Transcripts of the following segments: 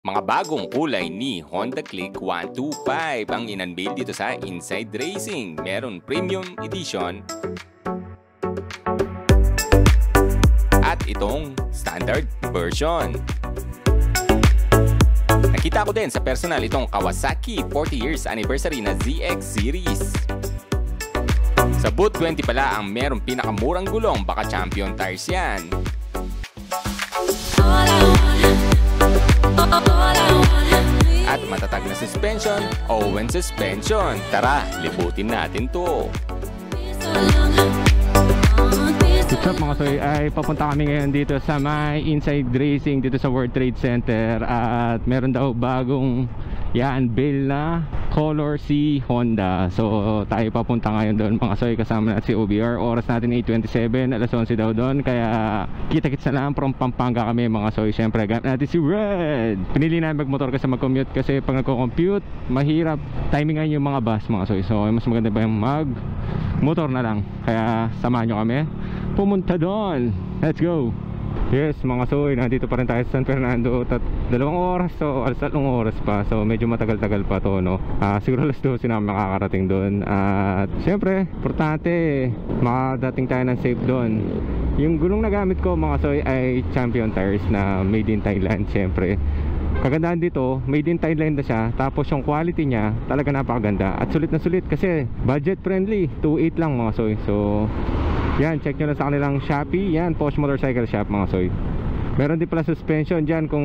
Mga bagong kulay ni Honda Click 125 ang in-unveil dito sa Inside Racing. Meron Premium Edition at itong Standard version. Nakita ko din sa personal itong Kawasaki 40 years anniversary na ZX series. Sa boot 20 pala ang merong pinakamurang gulong, baka Champion tires yan. At matatag na suspension, Owen suspension. Tara, libutin natin to. What's up mga soy, ay papunta kami ngayon dito sa may Inside Racing dito sa World Trade Center. At meron daw bagong i-unveil na Color C Honda. So tayo papunta ngayon doon mga soy, kasama natin si OBR. Oras natin 8:27, alas 11 daw doon. Kaya kita-kits na lang from Pampanga kami mga soy. Siyempre gamit natin si Red. Pinili namin magmotor kasi mag-commute, kasi pag nagko-compute mahirap timingan yung mga bus mga soy. So mas maganda ba yung mag-motor na lang. Kaya samahan nyo kami pumunta doon. Let's go. Yes mga soy, nandito pa rin tayo sa San Fernando. 2 oras, so alas 3 oras pa. So medyo matagal-tagal pa to, no? Siguro alas 12 na makakarating doon. At syempre, importante makadating tayo ng safe doon. Yung gulong na gamit ko mga soy ay Champion tires na made in Thailand. Syempre kagandahan dito, made in Thailand na siya. Tapos yung quality niya talaga napakaganda. At sulit na sulit kasi budget friendly, 2.8 lang mga soy. So yan, check nyo na sa kanilang Shopee. Yan, Posh Motorcycle Shop mga soy. Meron din pala suspension dyan kung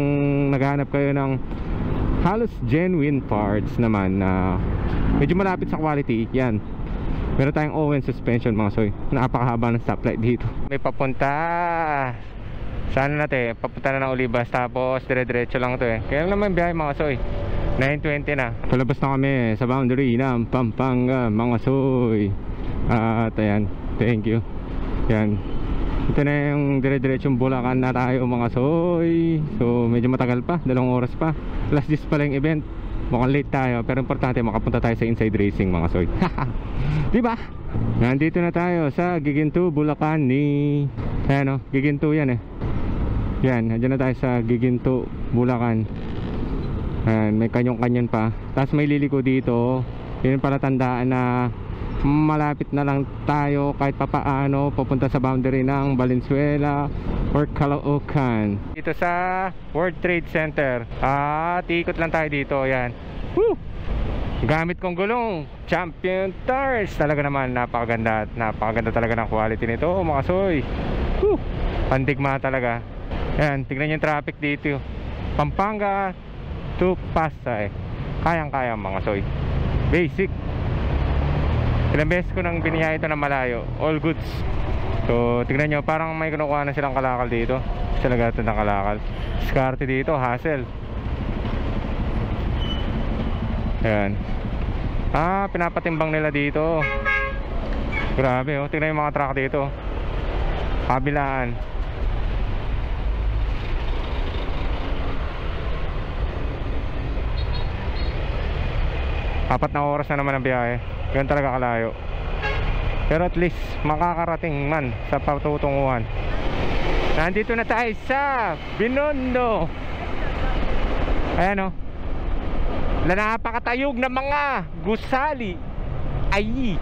naghahanap kayo ng halos genuine parts naman na medyo malapit sa quality. Yan, meron tayong Owen suspension mga soy. Napakahaba ng stoplight dito. May papunta saan natin? Papunta na ng Olivas. Tapos dire-diretso lang to eh. Kaya naman biyahe mga soy, 9:20 na. Palabas na kami sa boundary ng Pampanga mga soy. At ayan, thank you. Yan, ito na yung dire-diretsong Bulacan na tayo mga soy. So medyo matagal pa, 2 oras pa. Last days pala yung event. Mukhang late tayo, pero importante makapunta tayo sa Inside Racing mga soy. Diba? Nandito na tayo sa Giginto, Bulacan ni... Ayan o, Giginto yan eh. Yan, nandiyan na tayo sa Giginto, Bulacan. Ayan, may kanyon-kanyon pa. Tapos may liliko dito. Yun pala tandaan na malapit na lang tayo kahit papaano papunta sa boundary ng Valenzuela or Caloocan. Dito sa World Trade Center. Ikot lang tayo dito. Yan. Woo! Gamit kong gulong Champion tires. Talaga naman napakaganda. Napakaganda talaga ng quality nito mga soy. Woo! Pandigma talaga. Yan, tignan yung traffic dito. Pampanga to Pasay. Kayang-kaya mga soy. Basic. Ilang beses ko nang biniyahe ito ng malayo. All goods. So tignan nyo, parang may kinukuha na silang kalakal dito. Talaga ito ng kalakal. Diskarte dito, hassle. Ayan. Pinapatimbang nila dito. Grabe oh, tignan yung mga truck dito. Kabilaan. Apat na oras na naman ang biyahe. Ganun talaga kalayo. Pero at least makakarating man sa patutunguhan. Nandito na tayo sa Binondo. Ayan o, napakatayog na mga gusali. Ay,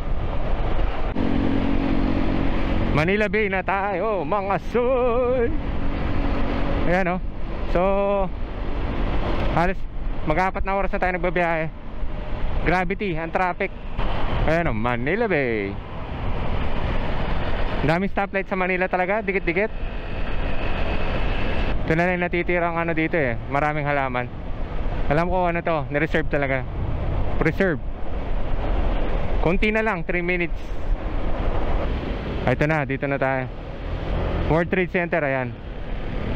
Manila Bay na tayo mga soy. Ayan o. So halos mag-4 na oras na tayo nagbabiyahe. Gravity ang traffic. Ayan o, Manila Bay. Daming stoplight sa Manila talaga, dikit-dikit. Ito na lang natitirang ano dito eh, maraming halaman. Alam ko ano to, nireserve talaga. Preserve. Konti na lang, 3 minutes. Ito na, dito na tayo. World Trade Center, ayan.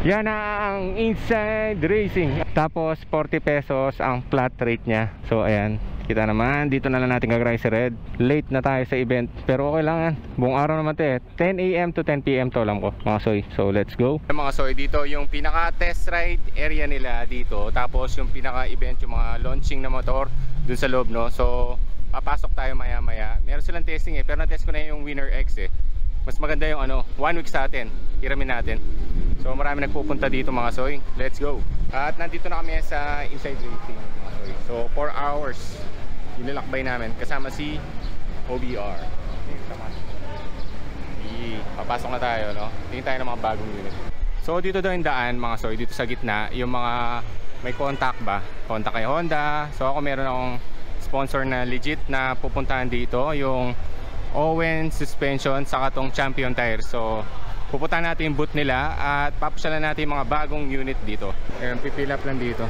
Yan ang Inside Racing. Tapos 40 pesos ang flat rate nya. So ayan, kita naman, dito na lang natin gagawin si Red. Late na tayo sa event, pero okay lang yan. Buong araw naman ito eh. 10 AM to 10 PM to alam ko mga soy. So let's go. Mga soy, dito yung pinaka test ride area nila dito. Tapos yung pinaka event, yung mga launching na motor dun sa loob, no. So papasok tayo maya maya. Meron silang testing eh, pero na-test ko na yung Winner X eh. Mas maganda yung 1 week sa atin. Hiramin natin. So So marami nagpupunta dito mga soy. Let's go. At nandito na kami sa Inside Racing mga soy. So 4 hours inilakbay namin kasama si OBR. Papasok na tayo, no? Tingin tayo ng mga bagong unit. So dito daw yung daan mga soy, dito sa gitna, yung mga may contact ba? Contact kay Honda. So ako meron akong sponsor na legit na pupuntahan dito, yung Owen Suspension saka tong Champion Tire. So pupuntahan natin yung booth nila at papasyalan natin yung mga bagong unit dito. Ayun, pipil up lang dito.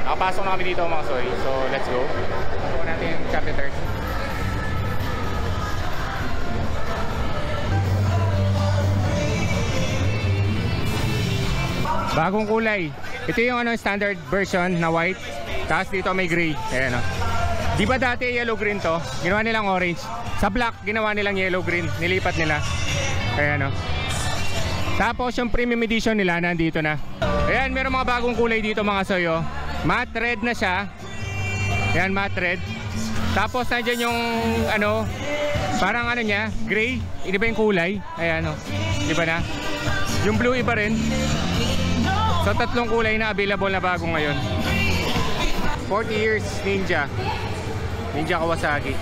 Nakapasok na kami dito mga soy. So let's go. Pasok natin yung Champion Tire. Bagong kulay. Ito yung standard version na white. Tapos dito may gray. Ayan o. Di ba dati yellow green to? Ginawa nilang orange. Sa black ginawa nilang yellow green. Nilipat nila. Ayan o. Tapos yung premium edition nila nandito na. Ayan, meron mga bagong kulay dito mga soyo. Matte red na siya. Ayan, matte red. Tapos nandiyan yung parang niya, gray. Iba yung kulay. Ayan o. Diba na? Yung blue iba rin. So tatlong kulay na available na bago ngayon. 40 years Ninja Kawasaki.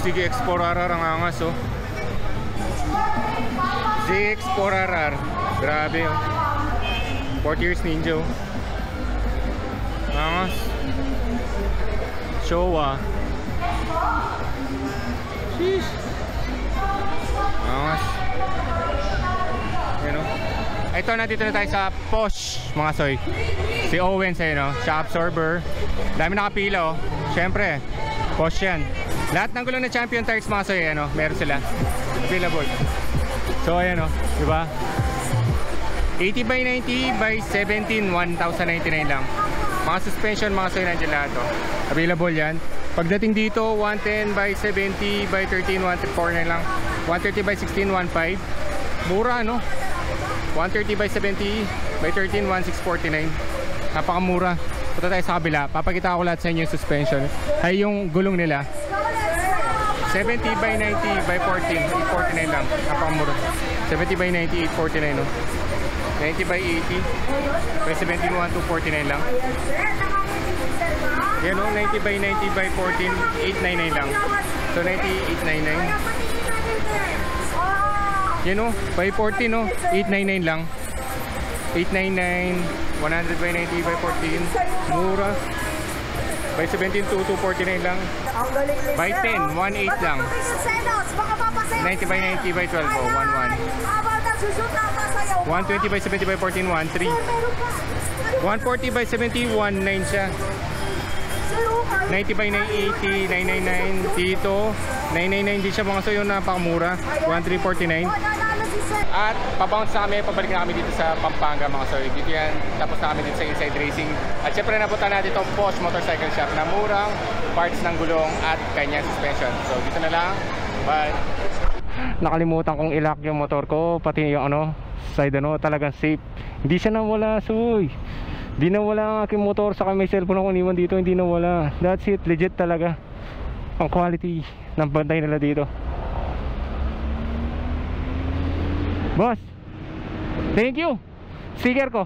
Sige, X4RR ang angas oh. ZX4RR. Grabe oh. 40 years Ninja oh. Angas. Showa. Sheesh. Angas. Ayan o. Ito, nandito na tayo sa Porsche mga soy. Si Owen sa'yo, no? Shock absorber. Dami nakapila oh. Siyempre, Porsche yan. Lahat ng gulong na Champion Tires mga soy, ano, meron sila available. So ayan o, diba? 80 by 90 by 17, 1,099 lang. Mga suspension mga soy, nandiyan lahat oh. Available yan. Pagdating dito, 110 by 70 by 13, 149 lang. 130 by 16, 15. Mura, no? 130 by 70 by 13, 1649. Napakamura. Punta tayo sa kabila. Papakita ko lahat sa inyo yung suspension. Ay yung gulong nila. 70 by 90 by 14, 849 lang. Napakamura. 70 by 90, 849, no? 90 by 80 by 17, 1249 lang. Yan o, 90 by 90 by 14, 899 lang. So 90, 899. Yan o, by 14 o, 899 lang. 899, 100 by 90 by 14. Mura. By 17, 249 lang. By 10, 18 lang. 90 by 90 by 12 o, 11. 120 by 70 by 14, 13. 140 by 70, 19 siya. 90 by 980, 999 dito. 999 din siya mga soyo, napakamura. 1349. At pabounce na kami, pabalik na kami dito sa Pampanga mga soyo. Dito yan, tapos na kami dito sa Inside Racing. At syempre napunta natin itong Porsche Motorcycle Shop na murang parts ng gulong at kanyang suspension. So dito na lang. Bye. Nakalimutan kong ilock yung motor ko, pati yung side talagang safe. Hindi siya nawala, soy. Hindi nawala ang aking motor, saka may cellphone ako iniwan dito, hindi nawala. That's it, legit talaga ang quality ng bantay nila dito. Boss, thank you. Sticker ko.